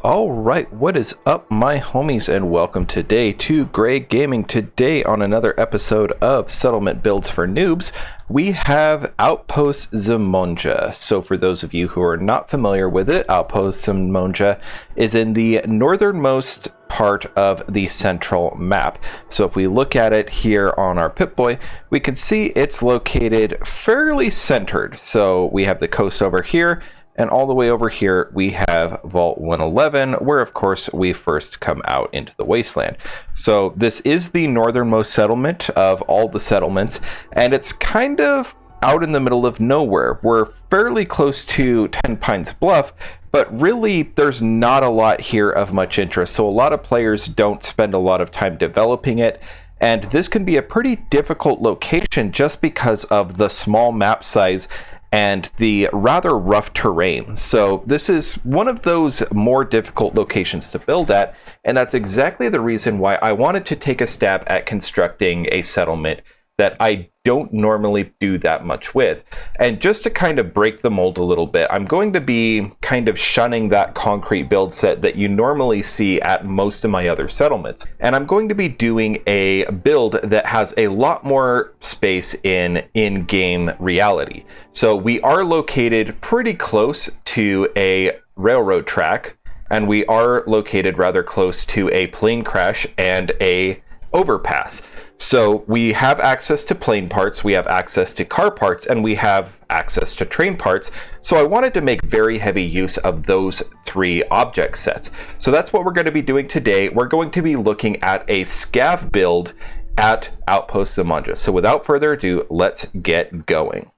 All right, what is up, my homies, and welcome today to Gray Gaming. Today on another episode of Settlement Builds for Noobs, we have Outpost Zimonja. So for those of you who are not familiar with it, Outpost Zimonja is in the northernmost part of the central map. So if we look at it here on our Pip-Boy, we can see it's located fairly centered. So we have the coast over here, and all the way over here, we have Vault 111, where, of course, we first come out into the wasteland. So this is the northernmost settlement of all the settlements, and it's kind of out in the middle of nowhere. We're fairly close to 10 Pines Bluff, but really, there's not a lot here of much interest. So a lot of players don't spend a lot of time developing it, and this can be a pretty difficult location just because of the small map size and the rather rough terrain. So this is one of those more difficult locations to build at, and that's exactly the reason why I wanted to take a stab at constructing a settlement that I don't normally do that much with. And just to kind of break the mold a little bit, I'm going to be kind of shunning that concrete build set that you normally see at most of my other settlements. And I'm going to be doing a build that has a lot more space in-game reality. So we are located pretty close to a railroad track, and we are located rather close to a plane crash and a overpass. So we have access to plane parts, we have access to car parts, and we have access to train parts. So I wanted to make very heavy use of those three object sets. So that's what we're going to be doing today. We're going to be looking at a scav build at Outpost Zimonja. So without further ado, let's get going.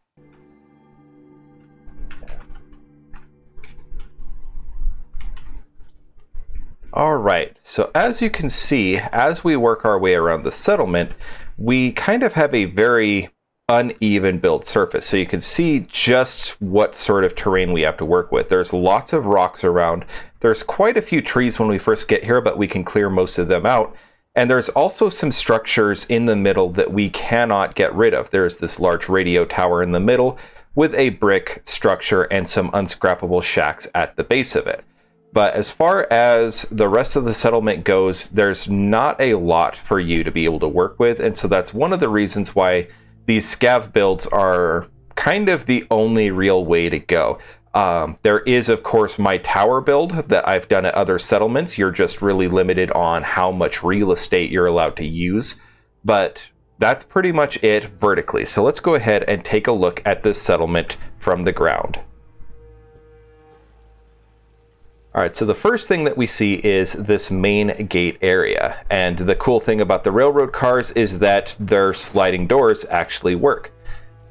All right, so as you can see, as we work our way around the settlement, we kind of have a very uneven build surface. So you can see just what sort of terrain we have to work with. There's lots of rocks around. There's quite a few trees when we first get here, but we can clear most of them out. And there's also some structures in the middle that we cannot get rid of. There's this large radio tower in the middle with a brick structure and some unscrappable shacks at the base of it. But as far as the rest of the settlement goes, there's not a lot for you to be able to work with. And so that's one of the reasons why these scav builds are kind of the only real way to go. There is, of course, my tower build that I've done at other settlements. You're just really limited on how much real estate you're allowed to use. But that's pretty much it vertically. So let's go ahead and take a look at this settlement from the ground. All right, so the first thing that we see is this main gate area. And the cool thing about the railroad cars is that their sliding doors actually work.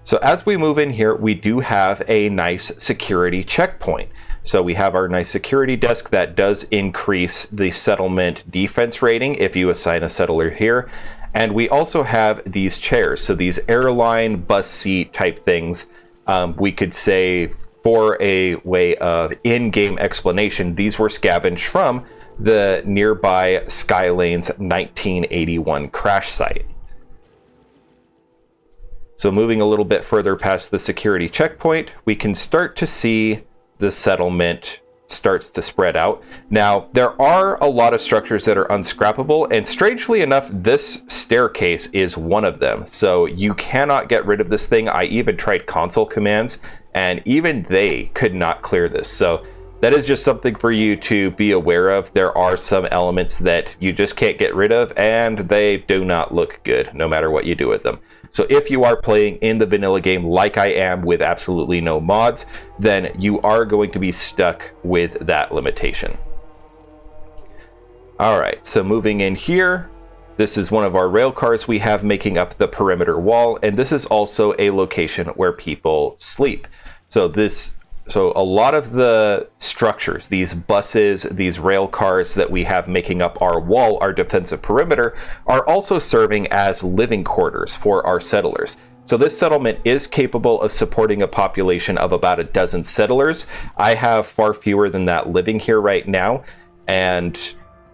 So as we move in here, we do have a nice security checkpoint. So we have our nice security desk that does increase the settlement defense rating if you assign a settler here. And we also have these chairs. So these airline bus seat type things, we could say, for a way of in-game explanation, these were scavenged from the nearby Skylane's 1981 crash site. So moving a little bit further past the security checkpoint, we can start to see the settlement starts to spread out. Now, there are a lot of structures that are unscrappable, and strangely enough, this staircase is one of them. So you cannot get rid of this thing. I even tried console commands, and even they could not clear this. So that is just something for you to be aware of. There are some elements that you just can't get rid of, and they do not look good no matter what you do with them. So if you are playing in the vanilla game like I am with absolutely no mods, then you are going to be stuck with that limitation. All right, so moving in here, this is one of our rail cars we have making up the perimeter wall, and this is also a location where people sleep. So a lot of the structures, these buses, these rail cars that we have making up our wall, our defensive perimeter, are also serving as living quarters for our settlers. So this settlement is capable of supporting a population of about a dozen settlers. I have far fewer than that living here right now, and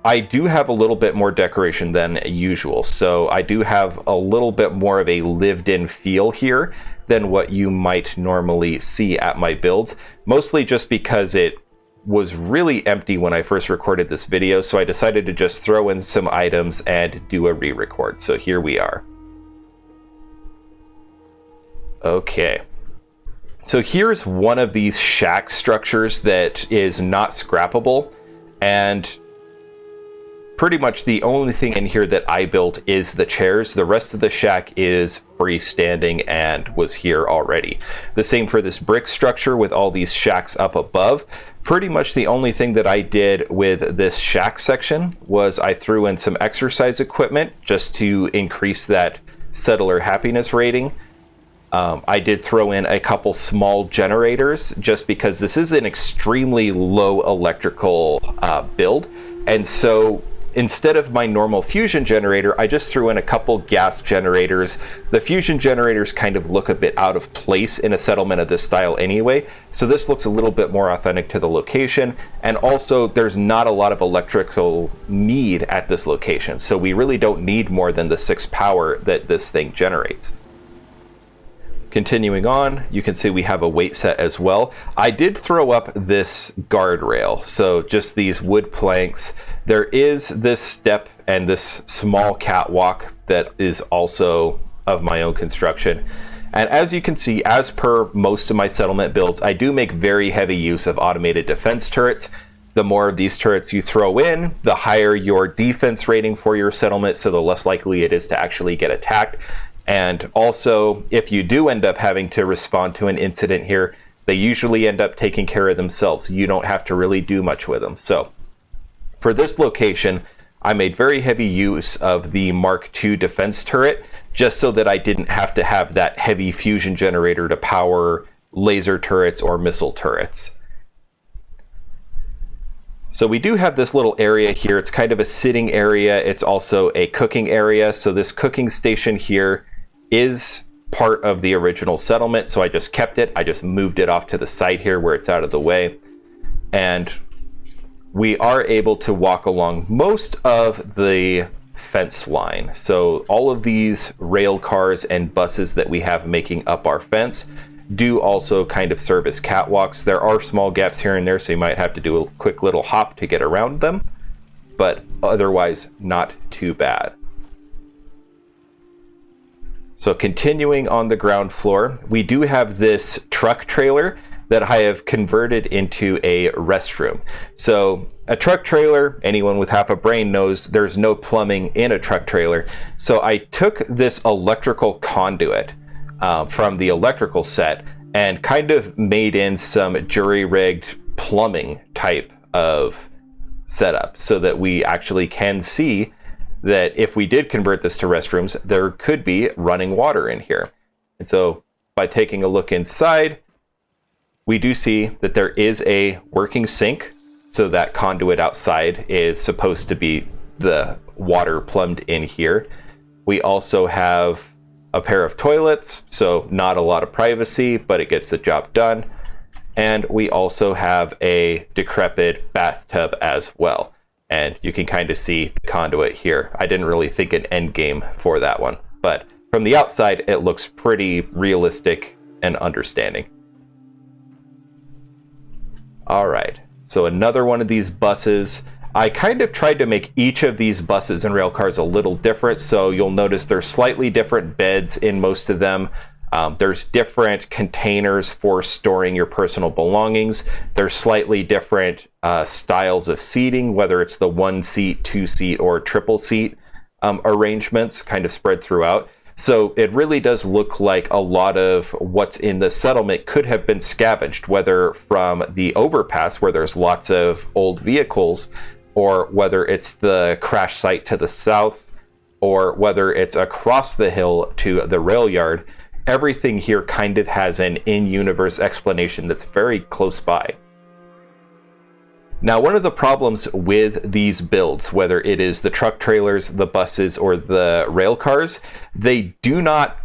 I do have a little bit more decoration than usual. So I do have a little bit more of a lived-in feel here than what you might normally see at my builds, mostly just because it was really empty when I first recorded this video, so I decided to just throw in some items and do a re-record. So here we are. Okay. So here's one of these shack structures that is not scrappable, and pretty much the only thing in here that I built is the chairs. The rest of the shack is freestanding and was here already. The same for this brick structure with all these shacks up above. Pretty much the only thing that I did with this shack section was I threw in some exercise equipment just to increase that settler happiness rating. I did throw in a couple small generators just because this is an extremely low electrical build, and so instead of my normal fusion generator, I just threw in a couple gas generators. The fusion generators kind of look a bit out of place in a settlement of this style anyway, so this looks a little bit more authentic to the location, and also there's not a lot of electrical need at this location, so we really don't need more than the 6 power that this thing generates. Continuing on, you can see we have a weight set as well. I did throw up this guardrail, so just these wood planks. There is this step and this small catwalk that is also of my own construction. And as you can see, as per most of my settlement builds, I do make very heavy use of automated defense turrets. The more of these turrets you throw in, the higher your defense rating for your settlement, so the less likely it is to actually get attacked. And also, if you do end up having to respond to an incident here, they usually end up taking care of themselves. You don't have to really do much with them. So for this location, I made very heavy use of the Mark II defense turret, just so that I didn't have to have that heavy fusion generator to power laser turrets or missile turrets. So we do have this little area here. It's kind of a sitting area. It's also a cooking area. So this cooking station here is part of the original settlement, so I just kept it. I just moved it off to the side here where it's out of the way. And we are able to walk along most of the fence line. So all of these rail cars and buses that we have making up our fence do also kind of serve as catwalks. There are small gaps here and there, so you might have to do a quick little hop to get around them, but otherwise not too bad. So continuing on the ground floor, we do have this truck trailer that I have converted into a restroom. So a truck trailer, anyone with half a brain knows there's no plumbing in a truck trailer. So I took this electrical conduit from the electrical set and kind of made in some jury-rigged plumbing type of setup so that we actually can see that if we did convert this to restrooms, there could be running water in here. And so by taking a look inside, we do see that there is a working sink. So that conduit outside is supposed to be the water plumbed in here. We also have a pair of toilets, so not a lot of privacy, but it gets the job done. And we also have a decrepit bathtub as well. And you can kind of see the conduit here. I didn't really think an end game for that one, but from the outside, it looks pretty realistic and understanding. All right, so another one of these buses. I kind of tried to make each of these buses and rail cars a little different, so you'll notice there's slightly different beds in most of them. There's different containers for storing your personal belongings. There's slightly different styles of seating, whether it's the 1-seat, 2-seat, or triple seat arrangements kind of spread throughout. So it really does look like a lot of what's in the settlement could have been scavenged, whether from the overpass where there's lots of old vehicles, or whether it's the crash site to the south, or whether it's across the hill to the rail yard. Everything here kind of has an in-universe explanation that's very close by. Now, one of the problems with these builds, whether it is the truck trailers, the buses, or the rail cars, they do not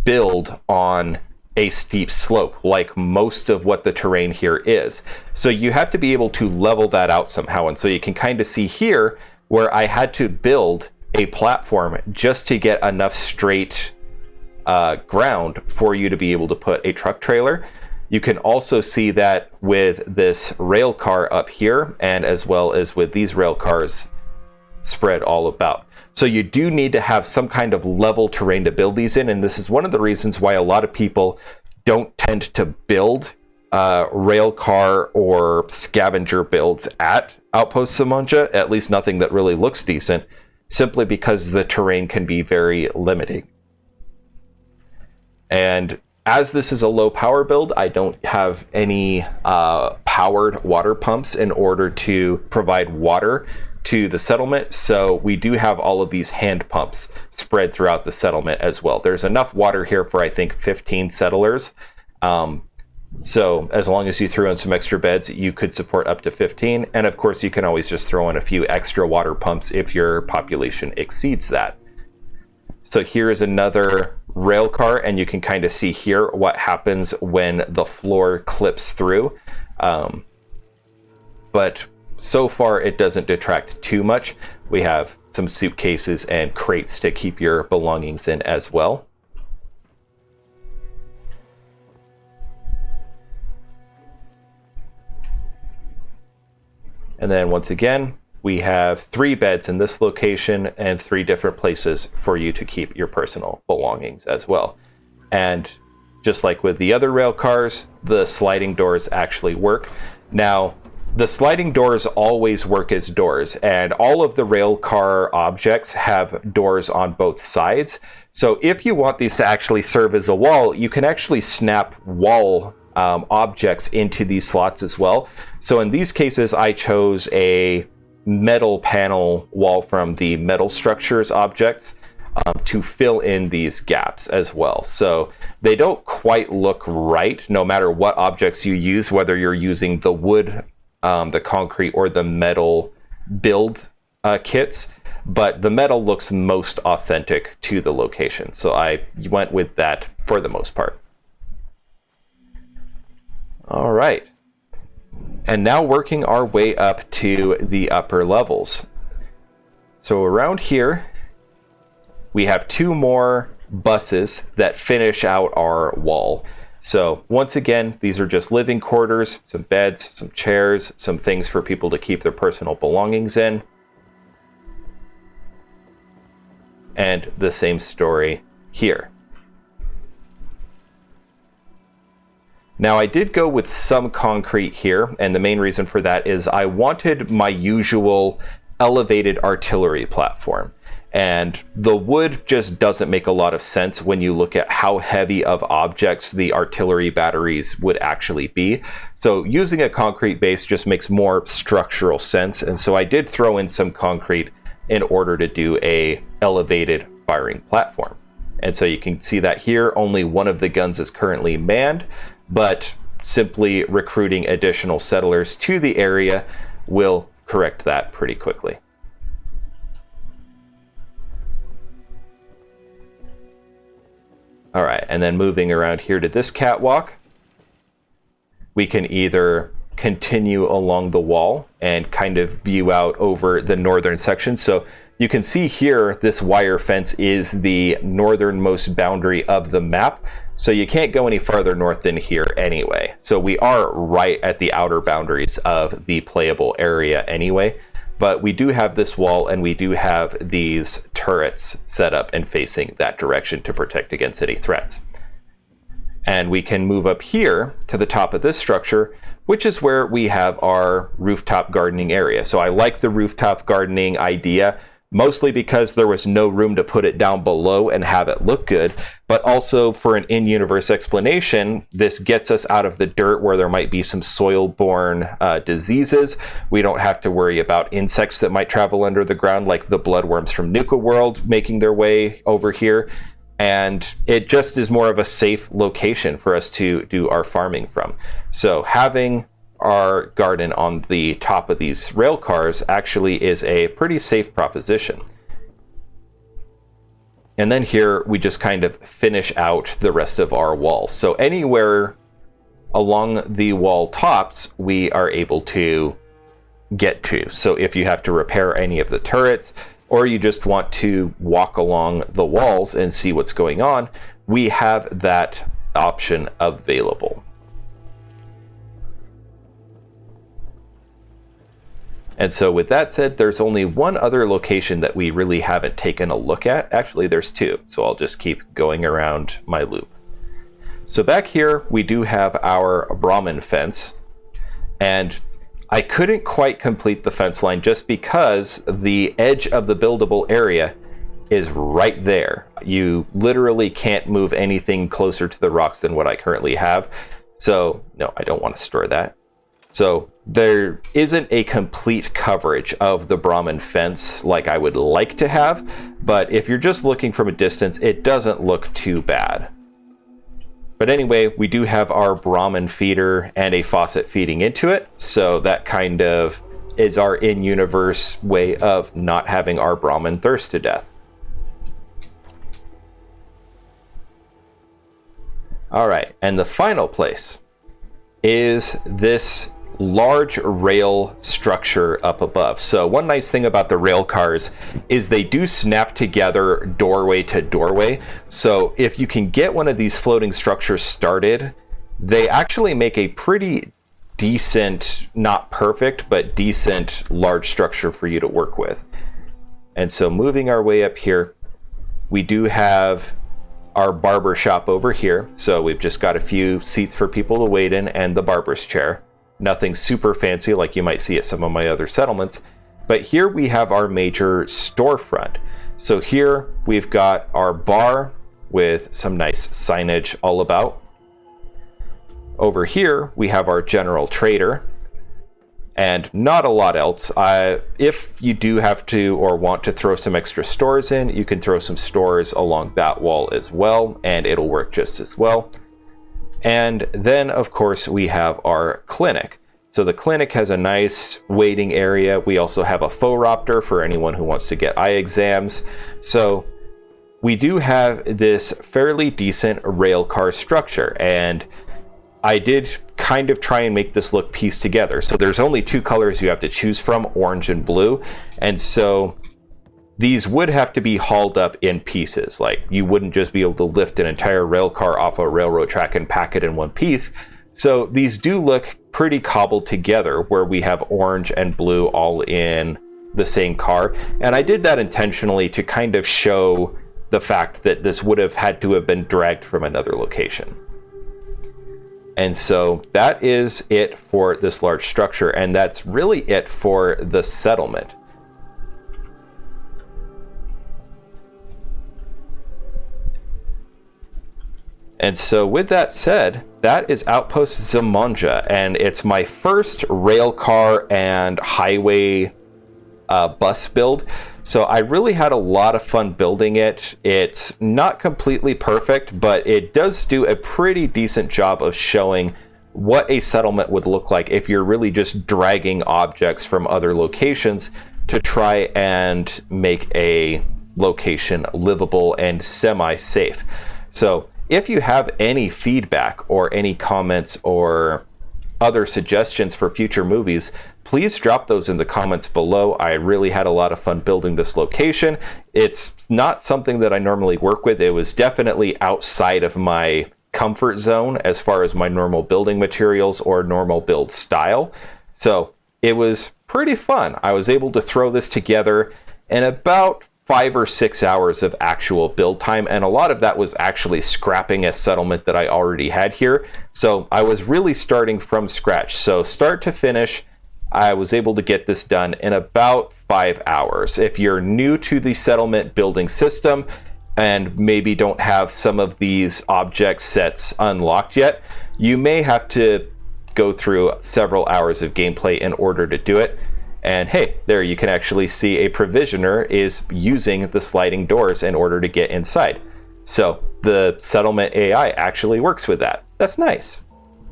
build on a steep slope like most of what the terrain here is. So you have to be able to level that out somehow. And so you can kind of see here where I had to build a platform just to get enough straight ground for you to be able to put a truck trailer. You can also see that with this rail car up here, and as well as with these rail cars spread all about. So you do need to have some kind of level terrain to build these in, and this is one of the reasons why a lot of people don't tend to build rail car or scavenger builds at Outpost Zimonja, at least nothing that really looks decent, simply because the terrain can be very limiting. And as this is a low power build, I don't have any powered water pumps in order to provide water to the settlement, so we do have all of these hand pumps spread throughout the settlement as well. There's enough water here for, I think, 15 settlers. So as long as you throw in some extra beds, you could support up to 15. And of course, you can always just throw in a few extra water pumps if your population exceeds that. So here is another rail car, and you can kind of see here what happens when the floor clips through. But so far, it doesn't detract too much. We have some suitcases and crates to keep your belongings in as well. And then once again, we have 3 beds in this location and 3 different places for you to keep your personal belongings as well. And just like with the other rail cars, the sliding doors actually work. Now, the sliding doors always work as doors, and all of the rail car objects have doors on both sides. So if you want these to actually serve as a wall, you can actually snap wall objects into these slots as well. So in these cases, I chose a metal panel wall from the metal structures objects to fill in these gaps as well. So they don't quite look right no matter what objects you use, whether you're using the wood, the concrete, or the metal build kits, but the metal looks most authentic to the location. So I went with that for the most part. All right. And now working our way up to the upper levels. So around here, we have 2 more buses that finish out our wall. So once again, these are just living quarters, some beds, some chairs, some things for people to keep their personal belongings in. And the same story here. Now, I did go with some concrete here, and the main reason for that is I wanted my usual elevated artillery platform. And the wood just doesn't make a lot of sense when you look at how heavy of objects the artillery batteries would actually be. So using a concrete base just makes more structural sense. And so I did throw in some concrete in order to do a elevated firing platform. And so you can see that here, only one of the guns is currently manned, but simply recruiting additional settlers to the area will correct that pretty quickly. All right, and then moving around here to this catwalk, we can either continue along the wall and kind of view out over the northern section. So you can see here, this wire fence is the northernmost boundary of the map. So you can't go any farther north than here anyway. So we are right at the outer boundaries of the playable area anyway. But we do have this wall, and we do have these turrets set up and facing that direction to protect against any threats. And we can move up here to the top of this structure, which is where we have our rooftop gardening area. So I like the rooftop gardening idea, mostly because there was no room to put it down below and have it look good, but also for an in-universe explanation, this gets us out of the dirt where there might be some soil-borne diseases. We don't have to worry about insects that might travel under the ground, like the bloodworms from Nuka World making their way over here. And it just is more of a safe location for us to do our farming from. So having our garden on the top of these rail cars actually is a pretty safe proposition. And then here we just kind of finish out the rest of our walls. So anywhere along the wall tops we are able to get to. So if you have to repair any of the turrets, or you just want to walk along the walls and see what's going on, we have that option available. And so with that said, there's only one other location that we really haven't taken a look at. Actually, there's two, so I'll just keep going around my loop. So back here, we do have our brahmin fence, and I couldn't quite complete the fence line just because the edge of the buildable area is right there. You literally can't move anything closer to the rocks than what I currently have. So no, I don't want to store that. So there isn't a complete coverage of the brahmin fence like I would like to have, but if you're just looking from a distance, it doesn't look too bad. But anyway, we do have our brahmin feeder and a faucet feeding into it, so that kind of is our in-universe way of not having our brahmin thirst to death. All right, and the final place is this large rail structure up above. So one nice thing about the rail cars is they do snap together doorway to doorway. So if you can get one of these floating structures started, they actually make a pretty decent, not perfect, but decent large structure for you to work with. And so moving our way up here, we do have our barber shop over here. So we've just got a few seats for people to wait in and the barber's chair. Nothing super fancy like you might see at some of my other settlements. But here we have our major storefront. So here we've got our bar with some nice signage all about. Over here we have our general trader and not a lot else. If you do have to or want to throw some extra stores in, you can throw some stores along that wall as well, and it'll work just as well. And then, of course, we have our clinic. So the clinic has a nice waiting area. We also have a phoropter for anyone who wants to get eye exams. So we do have this fairly decent railcar structure, and I did kind of try and make this look pieced together. So there's only two colors you have to choose from, orange and blue. And so these would have to be hauled up in pieces. Like, you wouldn't just be able to lift an entire rail car off a railroad track and pack it in one piece. So these do look pretty cobbled together, where we have orange and blue all in the same car. And I did that intentionally to kind of show the fact that this would have had to have been dragged from another location. And so that is it for this large structure, and that's really it for the settlement. And so with that said, that is Outpost Zimonja, and it's my first railcar and highway bus build. So I really had a lot of fun building it. It's not completely perfect, but it does do a pretty decent job of showing what a settlement would look like if you're really just dragging objects from other locations to try and make a location livable and semi-safe. So if you have any feedback or any comments or other suggestions for future movies, please drop those in the comments below. I really had a lot of fun building this location. It's not something that I normally work with. It was definitely outside of my comfort zone as far as my normal building materials or normal build style. So it was pretty fun. I was able to throw this together in about 5 or 6 hours of actual build time, and a lot of that was actually scrapping a settlement that I already had here. So I was really starting from scratch. So start to finish, I was able to get this done in about 5 hours. If you're new to the settlement building system and maybe don't have some of these object sets unlocked yet, you may have to go through several hours of gameplay in order to do it. And hey, there you can actually see a provisioner is using the sliding doors in order to get inside. So the settlement AI actually works with that. That's nice.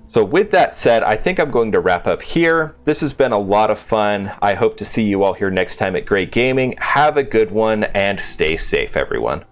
So with that said, I think I'm going to wrap up here. This has been a lot of fun. I hope to see you all here next time at Great Gaming. Have a good one and stay safe, everyone.